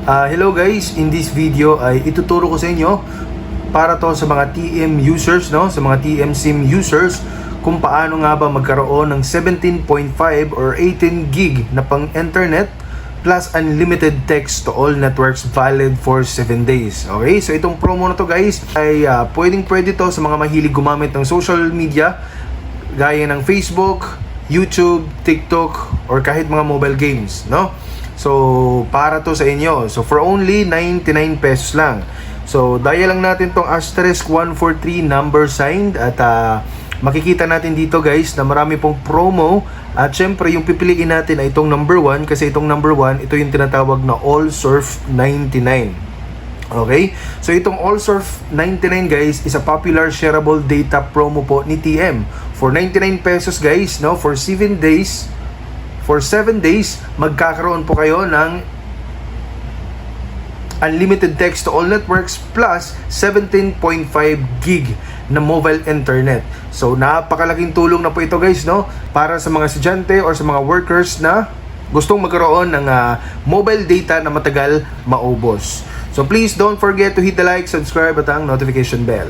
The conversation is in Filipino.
Hello guys, in this video ay ituturo ko sa inyo para to sa mga TM users, no? Sa mga TM SIM users kung paano nga ba magkaroon ng 17.5 or 18 gig na pang internet plus unlimited text to all networks valid for 7 days. Okay? So itong promo na to guys ay pwede to sa mga mahilig gumamit ng social media gaya ng Facebook, YouTube, TikTok, or kahit mga mobile games, no? So, para to sa inyo. So, for only 99 pesos lang. So, dial lang natin tong asterisk 143 number sign at makikita natin dito guys na marami pong promo at syempre yung pipiliin natin ay itong number 1 kasi itong number 1, ito yung tinatawag na All Surf 99. Okay? So, itong All Surf 99 guys is a popular shareable data promo po ni TM. For 99 pesos guys, no? For 7 days, magkakaroon po kayo ng unlimited text to all networks plus 17.5 gig na mobile internet. So, napakalaking tulong na po ito guys, no? Para sa mga estudyante or sa mga workers na gustong magkaroon ng mobile data na matagal maubos. So, please don't forget to hit the like, subscribe at ang notification bell.